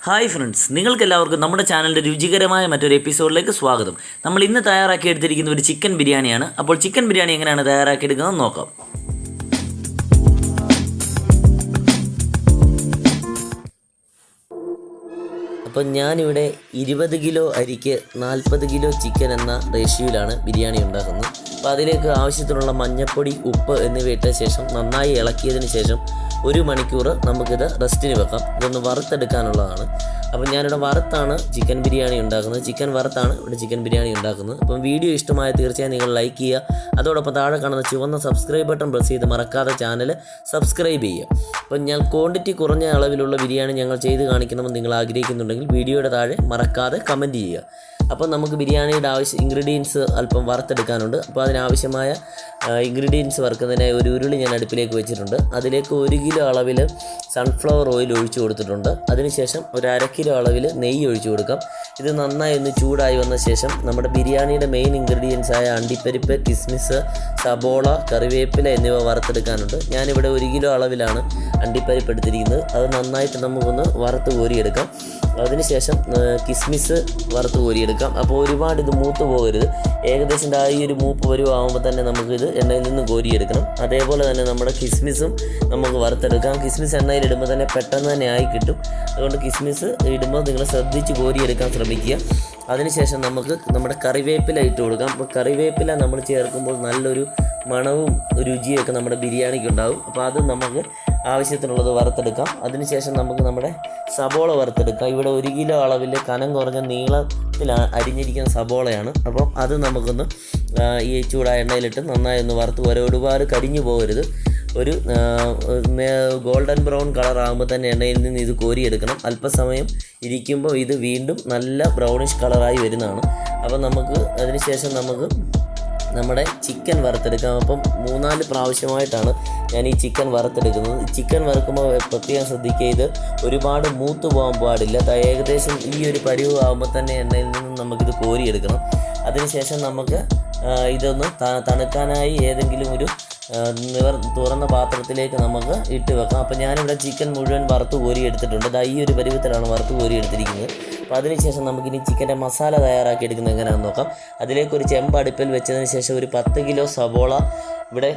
Hi friends, നിങ്ങൾക്കെല്ലാവർക്കും നമ്മുടെ ചാനലിൻ്റെ രുചികരമായ മറ്റൊരു എപ്പിസോഡിലേക്ക് സ്വാഗതം. നമ്മൾ ഇന്ന് തയ്യാറാക്കിയെടുത്തിരിക്കുന്ന ഒരു ചിക്കൻ ബിരിയാണിയാണ്. അപ്പോൾ ചിക്കൻ ബിരിയാണി എങ്ങനെയാണ് തയ്യാറാക്കിയെടുക്കുന്നത് നോക്കാം. അപ്പോൾ ഞാനിവിടെ 20 കിലോ അരിക്ക് 40 കിലോ ചിക്കൻ എന്ന റേഷ്യോയിലാണ് ബിരിയാണി ഉണ്ടാക്കുന്നത്. അപ്പോൾ അതിലേക്ക് ആവശ്യത്തിനുള്ള മഞ്ഞൾപ്പൊടി, ഉപ്പ് എന്നിവ ഇട്ട ശേഷം നന്നായി ഇളക്കിയതിന് ശേഷം 1 മണിക്കൂർ നമുക്കിത് റെസ്റ്റിന് വെക്കാം. ഇതൊന്ന് വറുത്തെടുക്കാനുള്ളതാണ്. അപ്പം ഞാനിവിടെ വറുത്താണ് ചിക്കൻ ബിരിയാണി ഉണ്ടാക്കുന്നത്. ചിക്കൻ വറുത്താണ് ഇവിടെ ചിക്കൻ ബിരിയാണി ഉണ്ടാക്കുന്നത്. അപ്പം വീഡിയോ ഇഷ്ടമായ തീർച്ചയായും നിങ്ങൾ ലൈക്ക് ചെയ്യുക. അതോടൊപ്പം താഴെ കാണുന്ന ചുവന്ന സബ്സ്ക്രൈബ് ബട്ടൺ പ്രസ് ചെയ്ത് മറക്കാതെ ചാനൽ സബ്സ്ക്രൈബ് ചെയ്യുക. അപ്പം ഞാൻ ക്വാണ്ടിറ്റി കുറഞ്ഞ അളവിലുള്ള ബിരിയാണി ഞങ്ങൾ ചെയ്ത് കാണിക്കണമെന്ന് നിങ്ങൾ ആഗ്രഹിക്കുന്നുണ്ടെങ്കിൽ വീഡിയോയുടെ താഴെ മറക്കാതെ കമൻറ്റ് ചെയ്യുക. അപ്പോൾ നമുക്ക് ബിരിയാണിയുടെ ഇൻഗ്രീഡിയൻസ് അല്പം വറുത്തെടുക്കാനുണ്ട്. അപ്പോൾ അതിനാവശ്യമായ ഇൻഗ്രീഡിയൻസ് വറുക്കുന്നതിനായി ഒരു ഉരുളി ഞാൻ അടുപ്പിലേക്ക് വെച്ചിട്ടുണ്ട്. അതിലേക്ക് 1 കിലോ അളവിൽ സൺഫ്ലവർ ഓയിൽ ഒഴിച്ചു കൊടുത്തിട്ടുണ്ട്. അതിനുശേഷം ഒരു 1/2 കിലോ അളവിൽ നെയ്യ് ഒഴിച്ചു കൊടുക്കാം. ഇത് നന്നായി ഒന്ന് ചൂടായി വന്ന ശേഷം നമ്മുടെ ബിരിയാണിയുടെ മെയിൻ ഇൻഗ്രീഡിയൻസായ അണ്ടിപ്പരിപ്പ്, കിസ്മിസ്, സബോള, കറിവേപ്പില എന്നിവ വറുത്തെടുക്കാനുണ്ട്. ഞാനിവിടെ 1 കിലോ അളവിലാണ് അണ്ടിപ്പരിപ്പ് എടുത്തിരിക്കുന്നത്. അത് നന്നായിട്ട് നമുക്കൊന്ന് വറുത്ത് കോരിയെടുക്കാം. അതിനുശേഷം കിസ്മിസ് വറുത്ത് കോരിയെടുക്കാം. അപ്പോൾ ഒരുപാട് ഇത് മൂത്ത് പോകരുത്. ഏകദേശം ഈ ഒരു മൂപ്പ് വരുവാകുമ്പോൾ തന്നെ നമുക്കിത് എണ്ണയിൽ നിന്ന് കോരിയെടുക്കണം. അതേപോലെ തന്നെ നമ്മുടെ കിസ്മിസും നമുക്ക് വറുത്തെടുക്കാം. കിസ്മിസ് എണ്ണയിലിടുമ്പോൾ തന്നെ പെട്ടെന്ന് തന്നെ ആയി കിട്ടും. അതുകൊണ്ട് കിസ്മിസ് ഇടുമ്പോൾ നിങ്ങൾ ശ്രദ്ധിച്ച് കോരിയെടുക്കാൻ ശ്രമിക്കുക. അതിനുശേഷം നമുക്ക് നമ്മുടെ കറിവേപ്പില ഇട്ട് കൊടുക്കാം. അപ്പോൾ കറിവേപ്പില നമ്മൾ ചേർക്കുമ്പോൾ നല്ലൊരു മണവും രുചിയൊക്കെ നമ്മുടെ ബിരിയാണിക്ക് ഉണ്ടാകും. അപ്പോൾ അത് നമുക്ക് ആവശ്യത്തിനുള്ളത് വറുത്തെടുക്കാം. അതിനുശേഷം നമുക്ക് നമ്മുടെ സബോള വറുത്തെടുക്കാം. ഇവിടെ 1 കിലോ അളവിൽ കനം കുറഞ്ഞ നീളത്തിൽ അരിഞ്ഞിരിക്കുന്ന സബോളയാണ്. അപ്പോൾ അത് നമുക്കൊന്ന് ഈ ചൂടായ എണ്ണയിലിട്ട് നന്നായി ഒന്ന് വറുത്ത് ഒരുപാട് കരിഞ്ഞു പോകരുത്. ഒരു ഗോൾഡൻ ബ്രൗൺ കളർ ആകുമ്പോൾ തന്നെ എണ്ണയിൽ നിന്ന് ഇത് കോരിയെടുക്കണം. അല്പസമയം ഇരിക്കുമ്പോൾ ഇത് വീണ്ടും നല്ല ബ്രൗണിഷ് കളറായി വരുന്നതാണ്. അപ്പോൾ നമുക്ക് അതിനുശേഷം നമുക്ക് നമ്മുടെ ചിക്കൻ വറുത്തെടുക്കാം. അപ്പം 3-4 പ്രാവശ്യമായിട്ടാണ് ഞാൻ ഈ ചിക്കൻ വറുത്തെടുക്കുന്നത്. ചിക്കൻ വറുക്കുമ്പോൾ പ്രത്യേകം ശ്രദ്ധിക്കുക, ഇത് ഒരുപാട് മൂത്ത് പോകാൻ പാടില്ല. ഏകദേശം ഈ ഒരു പരിവ് ആകുമ്പോൾ തന്നെ എണ്ണയിൽ നിന്നും നമുക്കിത് കോരിയെടുക്കണം. അതിനുശേഷം നമുക്ക് ഇതൊന്ന് തണുക്കാനായി ഏതെങ്കിലും ഒരു തുറന്ന പാത്രത്തിലേക്ക് നമുക്ക് ഇട്ട് വെക്കാം. അപ്പോൾ ഞാനിവിടെ ചിക്കൻ മുഴുവൻ വറുത്ത് കോരി എടുത്തിട്ടുണ്ട്. ഈ ഒരു പരുവത്തിലാണ് വറുത്ത് കോരി എടുത്തിരിക്കുന്നത്. അപ്പോൾ അതിനുശേഷം നമുക്കിനി ചിക്കൻ്റെ മസാല തയ്യാറാക്കി എടുക്കുന്നത് എങ്ങനെയാണെന്ന് നോക്കാം. അതിലേക്ക് ഒരു ചെമ്പ് അടുപ്പിൽ വെച്ചതിന് ശേഷം ഒരു 10 കിലോ സബോള ഇവിടെ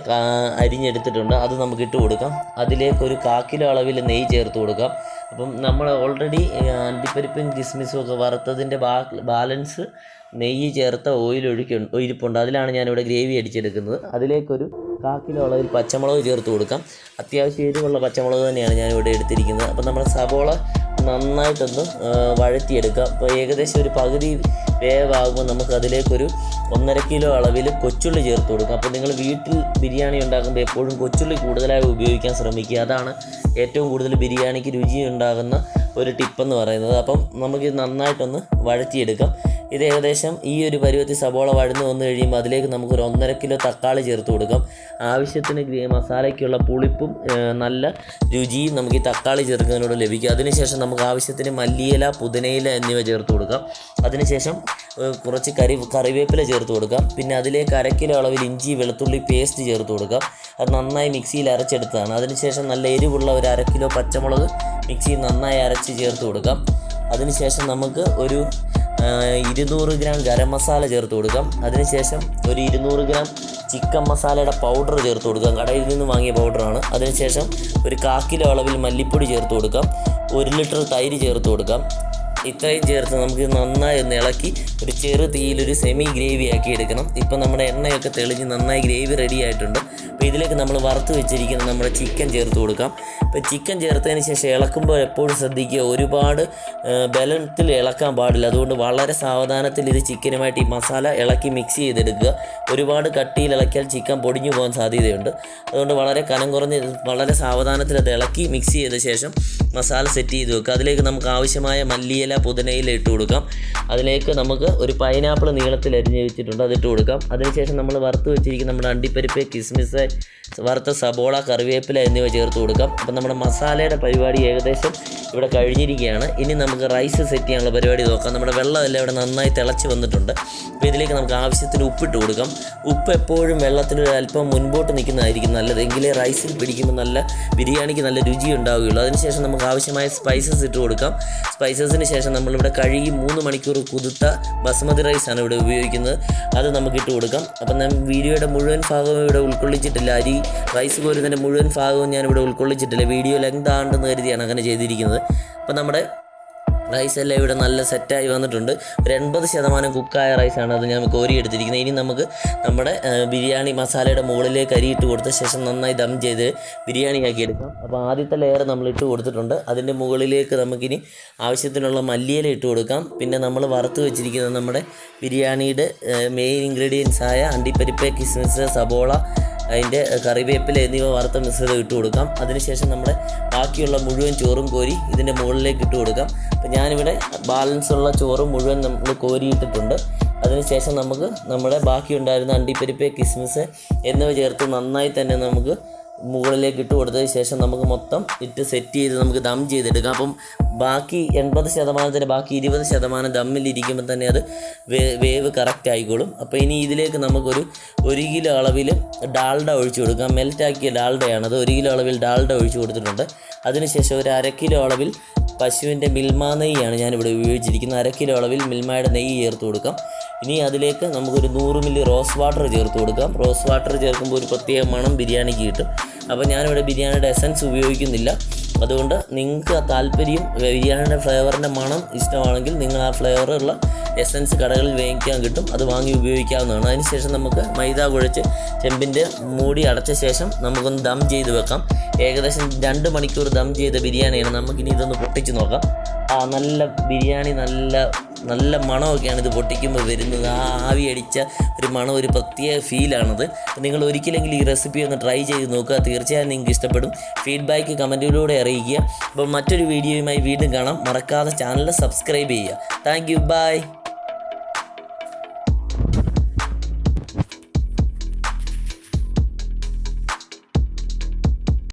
അരിഞ്ഞെടുത്തിട്ടുണ്ട്. അത് നമുക്ക് ഇട്ട് കൊടുക്കാം. അതിലേക്ക് ഒരു 1/4 കിലോ അളവിൽ നെയ്യ് ചേർത്ത് കൊടുക്കാം. അപ്പം നമ്മൾ ഓൾറെഡി അണ്ടിപ്പരിപ്പും കിസ്മിസും ഒക്കെ വറുത്തതിൻ്റെ ബാലൻസ് നെയ്യ് ചേർത്ത ഓയിൽ ഇരിപ്പുണ്ട്. അതിലാണ് ഞാനിവിടെ ഗ്രേവി അടിച്ചെടുക്കുന്നത്. അതിലേക്കൊരു 1/4 കിലോ അളവിൽ പച്ചമുളക് ചേർത്ത് കൊടുക്കാം. അത്യാവശ്യം എരിവുള്ള പച്ചമുളക് തന്നെയാണ് ഞാനിവിടെ എടുത്തിരിക്കുന്നത്. അപ്പോൾ നമ്മുടെ സബോള നന്നായിട്ടൊന്ന് വഴറ്റിയെടുക്കാം. അപ്പോൾ ഏകദേശം ഒരു പകുതി വേവാകുമ്പോൾ നമുക്ക് അതിലേക്കൊരു 1.5 കിലോ അളവിൽ കൊച്ചുള്ളി ചേർത്ത് കൊടുക്കാം. അപ്പോൾ നിങ്ങൾ വീട്ടിൽ ബിരിയാണി ഉണ്ടാക്കുമ്പോൾ എപ്പോഴും കൊച്ചുള്ളി കൂടുതലായി ഉപയോഗിക്കാൻ ശ്രമിക്കുക. അതാണ് ഏറ്റവും കൂടുതൽ ബിരിയാണിക്ക് രുചി ഉണ്ടാകുന്ന ഒരു ടിപ്പെന്ന് പറയുന്നത്. അപ്പം നമുക്കിത് നന്നായിട്ടൊന്ന് വഴറ്റിയെടുക്കാം. ഇത് ഏകദേശം ഈ ഒരു പരുവത്തിൽ സബോള വഴന്ന് വന്നു കഴിയുമ്പോൾ അതിലേക്ക് നമുക്കൊരു 1.5 കിലോ തക്കാളി ചേർത്ത് കൊടുക്കാം. ആവശ്യത്തിന് മസാലയ്ക്കുള്ള പുളിപ്പും നല്ല രുചിയും നമുക്ക് ഈ തക്കാളി ചേർക്കുന്നതിനോട് ലഭിക്കും. അതിനുശേഷം നമുക്ക് ആവശ്യത്തിന് മല്ലിയില, പുതിനയില എന്നിവ ചേർത്ത് കൊടുക്കാം. അതിനുശേഷം കുറച്ച് കറിവേപ്പില ചേർത്ത് കൊടുക്കാം. പിന്നെ അതിലേക്ക് 1/2 കിലോ അളവിൽ ഇഞ്ചി വെളുത്തുള്ളി പേസ്റ്റ് ചേർത്ത് കൊടുക്കാം. അത് നന്നായി മിക്സിയിൽ അരച്ചെടുത്തതാണ്. അതിനുശേഷം നല്ല എരിവുള്ള ഒരു 1/2 കിലോ പച്ചമുളക് മിക്സിയിൽ നന്നായി അരച്ച് ചേർത്ത് കൊടുക്കാം. അതിനുശേഷം നമുക്ക് ഒരു 200 ഗ്രാം ഗരം മസാല ചേർത്ത് കൊടുക്കാം. അതിനുശേഷം ഒരു 200 ഗ്രാം ചിക്കൻ മസാലയുടെ പൗഡർ ചേർത്ത് കൊടുക്കാം. കടയിൽ നിന്ന് വാങ്ങിയ പൗഡറാണ്. അതിനുശേഷം ഒരു 1/4 കിലോ അളവിൽ മല്ലിപ്പൊടി ചേർത്ത് കൊടുക്കാം. 1 ലിറ്റർ തൈര് ചേർത്ത് കൊടുക്കാം. ഇത്രയും ചേർത്ത് നമുക്ക് നന്നായി ഒന്ന് ഇളക്കി ഒരു ചെറു തീയിലൊരു സെമി ഗ്രേവി ആക്കി എടുക്കണം. ഇപ്പം നമ്മുടെ എണ്ണയൊക്കെ തെളിഞ്ഞ് നന്നായി ഗ്രേവി റെഡി ആയിട്ടുണ്ട്. അപ്പോൾ ഇതിലേക്ക് നമ്മൾ വറുത്ത് വെച്ചിരിക്കുന്ന നമ്മുടെ ചിക്കൻ ചേർത്ത് കൊടുക്കാം. അപ്പോൾ ചിക്കൻ ചേർത്തതിന് ശേഷം ഇളക്കുമ്പോൾ എപ്പോഴും ശ്രദ്ധിക്കുക, ഒരുപാട് ബലത്തിൽ ഇളക്കാൻ പാടില്ല. അതുകൊണ്ട് വളരെ സാവധാനത്തിൽ ഇത് ചിക്കനുമായിട്ട് ഈ മസാല ഇളക്കി മിക്സ് ചെയ്തെടുക്കുക. ഒരുപാട് കട്ടിയിൽ ഇളക്കിയാൽ ചിക്കൻ പൊടിഞ്ഞു പോകാൻ സാധ്യതയുണ്ട്. അതുകൊണ്ട് വളരെ കനം കുറഞ്ഞ് വളരെ സാവധാനത്തിൽ അത് ഇളക്കി മിക്സ് ചെയ്ത ശേഷം മസാല സെറ്റ് ചെയ്ത് വെക്കുക. അതിലേക്ക് നമുക്ക് ആവശ്യമായ മല്ലിയില, മല്ലിയില പുതിനയില ഇട്ട് കൊടുക്കാം. അതിലേക്ക് നമുക്ക് ഒരു പൈനാപ്പിൾ നീളത്തിൽ അരിഞ്ഞ് വെച്ചിട്ടുണ്ട്, അതിട്ട് കൊടുക്കാം. അതിനുശേഷം നമ്മൾ വറുത്ത് വെച്ചിരിക്കുന്ന നമ്മുടെ അണ്ടിപ്പരിപ്പ്, കിസ്മിസ്, വറുത്ത സബോള, കറിവേപ്പില എന്നിവ ചേർത്ത് കൊടുക്കാം. അപ്പം നമ്മുടെ മസാലയുടെ പരിപാടി ഏകദേശം ഇവിടെ കഴിഞ്ഞിരിക്കുകയാണ്. ഇനി നമുക്ക് റൈസ് സെറ്റ് ചെയ്യാനുള്ള പരിപാടി നോക്കാം. നമ്മുടെ വെള്ളമെല്ലാം ഇവിടെ നന്നായി തിളച്ച് വന്നിട്ടുണ്ട്. അപ്പോൾ ഇതിലേക്ക് നമുക്ക് ആവശ്യത്തിന് ഉപ്പിട്ട് കൊടുക്കാം. ഉപ്പ് എപ്പോഴും വെള്ളത്തിൽ അല്പം മുൻപോട്ട് നിൽക്കുന്നതായിരിക്കും നല്ലത്, എങ്കിലേ റൈസിൽ പിടിക്കുമ്പോൾ നല്ല ബിരിയാണിക്ക് നല്ല രുചി ഉണ്ടാവുകയുള്ളൂ. അതിനുശേഷം നമുക്ക് ആവശ്യമായ സ്പൈസസ് ഇട്ട് കൊടുക്കാം. സ്പൈസസിന് ശേഷം നമ്മളിവിടെ കഴുകി 3 മണിക്കൂർ കുതിർത്ത ബസ്മതി റൈസാണ് ഇവിടെ ഉപയോഗിക്കുന്നത്, അത് നമുക്ക് ഇട്ട് കൊടുക്കാം. അപ്പം ഞാൻ വീഡിയോയുടെ മുഴുവൻ ഭാഗവും ഇവിടെ ഉൾക്കൊള്ളിച്ചിട്ടില്ല, അരി റൈസ് കോരുന്നതിൻ്റെ മുഴുവൻ ഭാഗവും ഞാനിവിടെ ഉൾക്കൊള്ളിച്ചിട്ടില്ല, വീഡിയോ ലെങ്ത് ആണെന്ന് കരുതിയാണ് അങ്ങനെ ചെയ്തിരിക്കുന്നത്. അപ്പം നമ്മുടെ റൈസെല്ലാം ഇവിടെ നല്ല സെറ്റായി വന്നിട്ടുണ്ട്. ഒരു 80% കുക്കായ റൈസാണ് അത് ഞാൻ കോരിയെടുത്തിരിക്കുന്നത്. ഇനി നമുക്ക് നമ്മുടെ ബിരിയാണി മസാലയുടെ മുകളിലേക്ക് അരിയിട്ട് കൊടുത്ത ശേഷം നന്നായി ദം ചെയ്ത് ബിരിയാണി ആക്കി എടുക്കാം. അപ്പോൾ ആദ്യത്തെ ലെയർ നമ്മൾ ഇട്ട് കൊടുത്തിട്ടുണ്ട്. അതിൻ്റെ മുകളിലേക്ക് നമുക്കിനി ആവശ്യത്തിനുള്ള മല്ലിയില ഇട്ട് കൊടുക്കാം. പിന്നെ നമ്മൾ വറുത്ത് വെച്ചിരിക്കുന്നത് നമ്മുടെ ബിരിയാണിയുടെ മെയിൻ ഇൻഗ്രീഡിയൻസ് ആയ അണ്ടിപ്പരിപ്പ്, കിസ്മിസ്, സബോള, അതിൻ്റെ കറിവേപ്പില എന്നിവ വറുത്ത മിശ്രിതം ഇട്ട് കൊടുക്കാം. അതിനുശേഷം നമ്മുടെ ബാക്കിയുള്ള മുഴുവൻ ചോറും കോരി ഇതിൻ്റെ മുകളിലേക്ക് ഇട്ട് കൊടുക്കാം. അപ്പോൾ ഞാനിവിടെ ബാലൻസ് ഉള്ള ചോറും മുഴുവൻ നമ്മൾ കോരിയിട്ടിട്ടുണ്ട്. അതിനുശേഷം നമുക്ക് നമ്മുടെ ബാക്കി ഉണ്ടായിരുന്ന അണ്ടിപ്പരിപ്പ്, കിസ്മിസ് എന്നിവ ചേർത്ത് നന്നായി തന്നെ നമുക്ക് മുകളിലേക്ക് ഇട്ട് കൊടുത്തതിന് ശേഷം നമുക്ക് മൊത്തം ഇട്ട് സെറ്റ് ചെയ്ത് നമുക്ക് ദം ചെയ്തെടുക്കാം. അപ്പം ബാക്കി 80%-ത്തിന് ബാക്കി 20% ദമ്മിലിരിക്കുമ്പോൾ തന്നെ അത് വേവ് കറക്റ്റ് ആയിക്കോളും. അപ്പോൾ ഇനി ഇതിലേക്ക് നമുക്കൊരു 1 കിലോ അളവിൽ ഡാൽഡ ഒഴിച്ചു കൊടുക്കാം. മെൽറ്റാക്കിയ ഡാൽഡയാണത്. 1 കിലോ അളവിൽ ഡാൽഡ ഒഴിച്ചു കൊടുത്തിട്ടുണ്ട്. അതിനുശേഷം ഒരു 1/2 കിലോ അളവിൽ പശുവിൻ്റെ മിൽമ നെയ്യാണ് ഞാനിവിടെ ഉപയോഗിച്ചിരിക്കുന്നത്. 1/2 കിലോ അളവിൽ മിൽമയുടെ നെയ്യ് ചേർത്ത് കൊടുക്കാം. ഇനി അതിലേക്ക് നമുക്കൊരു 100 മില്ലി റോസ് വാട്ടർ ചേർത്ത് കൊടുക്കാം. റോസ് വാട്ടർ ചേർക്കുമ്പോൾ ഒരു പ്രത്യേക മണം ബിരിയാണിക്ക് കിട്ടും. അപ്പോൾ ഞാനിവിടെ ബിരിയാണിയുടെ എസൻസ് ഉപയോഗിക്കുന്നില്ല. അതുകൊണ്ട് നിങ്ങൾക്ക് ആ താല്പര്യം ബിരിയാണിയുടെ ഫ്ലേവറിൻ്റെ മണം ഇഷ്ടമാണെങ്കിൽ നിങ്ങൾ ആ ഫ്ലേവറുള്ള എസൻസ് കടകളിൽ വാങ്ങിക്കാൻ കിട്ടും, അത് വാങ്ങി ഉപയോഗിക്കാവുന്നതാണ്. അതിനുശേഷം നമുക്ക് മൈദ കുഴച്ച് ചെമ്പിൻ്റെ മൂടി അടച്ച ശേഷം നമുക്കൊന്ന് ദം ചെയ്ത് വെക്കാം. ഏകദേശം 2 മണിക്കൂർ ദം ചെയ്ത ബിരിയാണിയാണ്. നമുക്കിനി ഇതൊന്ന് പൊട്ടിച്ച് നോക്കാം. നല്ല ബിരിയാണി നല്ല മണമൊക്കെയാണ് ഇത് പൊട്ടിക്കുമ്പോൾ വരുന്നത്. ആവി അടിച്ച ഒരു മണം, ഒരു പ്രത്യേക ഫീലാണത്. നിങ്ങൾ ഒരിക്കലെങ്കിലും ഈ റെസിപ്പി ഒന്ന് ട്രൈ ചെയ്ത് നോക്കുക, തീർച്ചയായും നിങ്ങൾക്ക് ഇഷ്ടപ്പെടും. ഫീഡ്ബാക്ക് കമൻറ്റിലൂടെ അറിയിക്കുക. അപ്പോൾ മറ്റൊരു വീഡിയോയുമായി വീണ്ടും കാണാം. മറക്കാതെ ചാനൽ സബ്സ്ക്രൈബ് ചെയ്യുക. Thank you, by.